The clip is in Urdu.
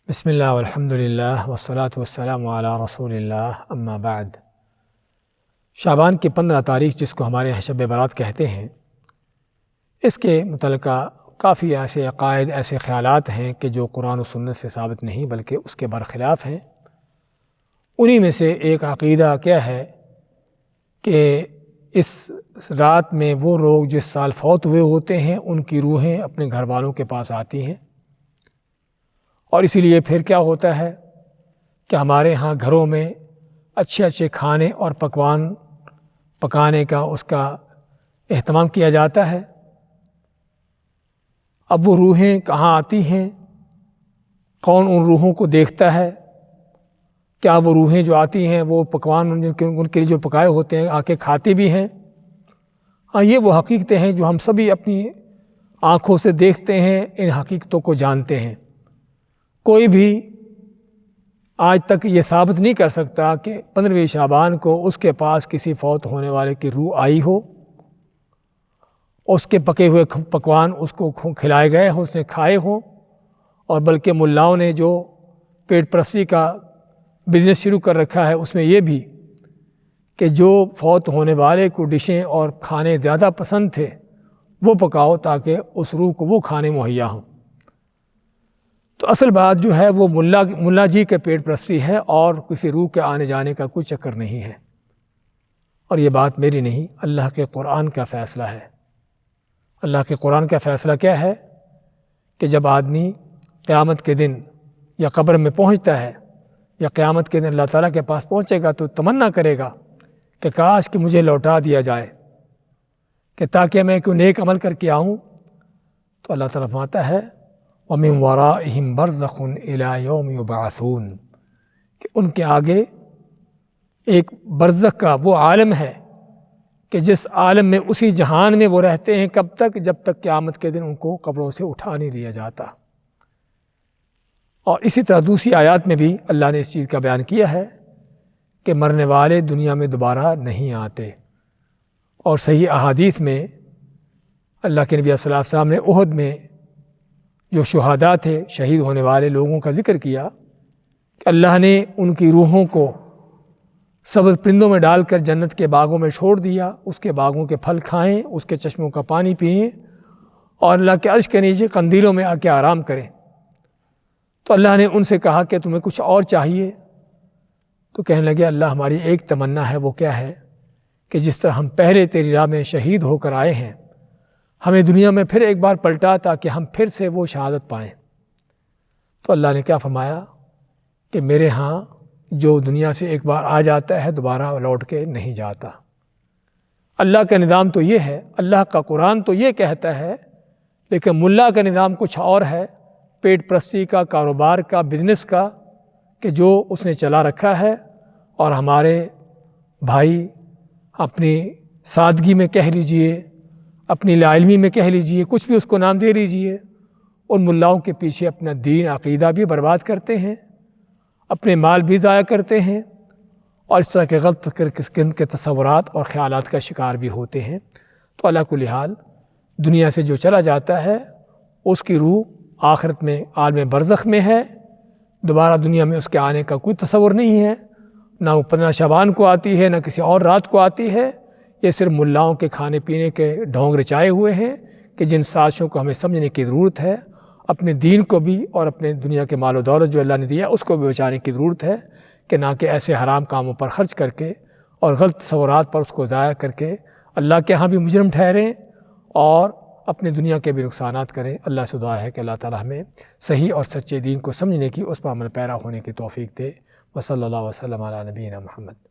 بسم اللہ والحمد للہ والصلاة والسلام علی رسول اللہ اما بعد۔ شعبان کی 15 تاریخ جس کو ہمارے یہاں شب برات کہتے ہیں، اس کے متعلقہ کافی ایسے عقائد، ایسے خیالات ہیں کہ جو قرآن و سنت سے ثابت نہیں بلکہ اس کے برخلاف ہیں۔ انہی میں سے ایک عقیدہ کیا ہے کہ اس رات میں وہ لوگ جس سال فوت ہوئے ہوتے ہیں ان کی روحیں اپنے گھر والوں کے پاس آتی ہیں، اور اسی لیے پھر کیا ہوتا ہے کہ ہمارے ہاں گھروں میں اچھے اچھے کھانے اور پکوان پکانے کا اس کا اہتمام کیا جاتا ہے۔ اب وہ روحیں کہاں آتی ہیں، کون ان روحوں کو دیکھتا ہے، کیا وہ روحیں جو آتی ہیں وہ پکوان ان کے لیے جو پکائے ہوتے ہیں آ کے کھاتی بھی ہیں؟ ہاں، یہ وہ حقیقتیں ہیں جو ہم سبھی اپنی آنکھوں سے دیکھتے ہیں، ان حقیقتوں کو جانتے ہیں۔ کوئی بھی آج تک یہ ثابت نہیں کر سکتا کہ 15ویں شعبان کو اس کے پاس کسی فوت ہونے والے کی روح آئی ہو، اس کے پکے ہوئے پکوان اس کو کھلائے گئے ہوں، اس نے کھائے ہوں، اور بلکہ ملاؤں نے جو پیٹ پرستی کا بزنس شروع کر رکھا ہے اس میں یہ بھی کہ جو فوت ہونے والے کو ڈشیں اور کھانے زیادہ پسند تھے وہ پکاؤ تاکہ اس روح کو وہ کھانے مہیا ہوں۔ تو اصل بات جو ہے وہ ملا جی کے پیٹ پرستی ہے اور کسی روح کے آنے جانے کا کوئی چکر نہیں ہے، اور یہ بات میری نہیں، اللہ کے قرآن کا فیصلہ ہے۔ اللہ کے قرآن کا فیصلہ کیا ہے کہ جب آدمی قیامت کے دن یا قبر میں پہنچتا ہے یا قیامت کے دن اللہ تعالیٰ کے پاس پہنچے گا تو تمنا کرے گا کہ کاش کہ مجھے لوٹا دیا جائے کہ تاکہ میں کوئی نیک عمل کر کے آؤں، تو اللہ تعالیٰ فرماتا ہے وَمِن وَرَائِهِمْ بَرْزَخٌ إِلَىٰ يَوْمِ يُبْعَثُونَ کہ ان کے آگے ایک برزخ کا وہ عالم ہے کہ جس عالم میں اسی جہان میں وہ رہتے ہیں کب تک؟ جب تک قیامت کے دن ان کو قبروں سے اٹھا نہیں لیا جاتا۔ اور اسی طرح دوسری آیات میں بھی اللہ نے اس چیز کا بیان کیا ہے کہ مرنے والے دنیا میں دوبارہ نہیں آتے، اور صحیح احادیث میں اللہ کے نبی صلی اللہ علیہ وسلم نے احد میں جو شہداء تھے، شہید ہونے والے لوگوں کا ذکر کیا کہ اللہ نے ان کی روحوں کو سبز پرندوں میں ڈال کر جنت کے باغوں میں چھوڑ دیا، اس کے باغوں کے پھل کھائیں، اس کے چشموں کا پانی پئیں، اور اللہ کے عرش کے نیچے قندیلوں میں آ کے آرام کریں۔ تو اللہ نے ان سے کہا کہ تمہیں کچھ اور چاہیے؟ تو کہنے لگے اللہ ہماری ایک تمنا ہے، وہ کیا ہے کہ جس طرح ہم پہلے تیری راہ میں شہید ہو کر آئے ہیں، ہمیں دنیا میں پھر ایک بار پلٹا تاکہ ہم پھر سے وہ شہادت پائیں۔ تو اللہ نے کیا فرمایا کہ میرے ہاں جو دنیا سے ایک بار آ جاتا ہے دوبارہ لوٹ کے نہیں جاتا۔ اللہ کا نظام تو یہ ہے، اللہ کا قرآن تو یہ کہتا ہے، لیکن ملا کا نظام کچھ اور ہے، پیٹ پرستی کا، کاروبار کا، بزنس کا، کہ جو اس نے چلا رکھا ہے۔ اور ہمارے بھائی اپنی سادگی میں کہہ لیجئے، اپنی لا علمی میں کہہ لیجئے، کچھ بھی اس کو نام دے لیجئے، ان ملاؤں کے پیچھے اپنا دین عقیدہ بھی برباد کرتے ہیں، اپنے مال بھی ضائع کرتے ہیں، اور اس طرح کے غلط قسم کے تصورات اور خیالات کا شکار بھی ہوتے ہیں۔ تو اللہ کل حال دنیا سے جو چلا جاتا ہے اس کی روح آخرت میں عالم برزخ میں ہے، دوبارہ دنیا میں اس کے آنے کا کوئی تصور نہیں ہے، نہ وہ 15 شعبان کو آتی ہے، نہ کسی اور رات کو آتی ہے۔ یہ صرف ملاؤں کے کھانے پینے کے ڈھونگ رچائے ہوئے ہیں کہ جن سازشوں کو ہمیں سمجھنے کی ضرورت ہے، اپنے دین کو بھی اور اپنے دنیا کے مال و دولت جو اللہ نے دیا اس کو بھی بچانے کی ضرورت ہے، کہ نہ کہ ایسے حرام کاموں پر خرچ کر کے اور غلط تصورات پر اس کو ضائع کر کے اللہ کے ہاں بھی مجرم ٹھہریں اور اپنے دنیا کے بھی نقصانات کریں۔ اللہ سے دعا ہے کہ اللہ تعالی ہمیں صحیح اور سچے دین کو سمجھنے کی، اس پر عمل پیرا ہونے کی توفیق دے۔ وصلی اللہ وسلم علی نبینا محمد۔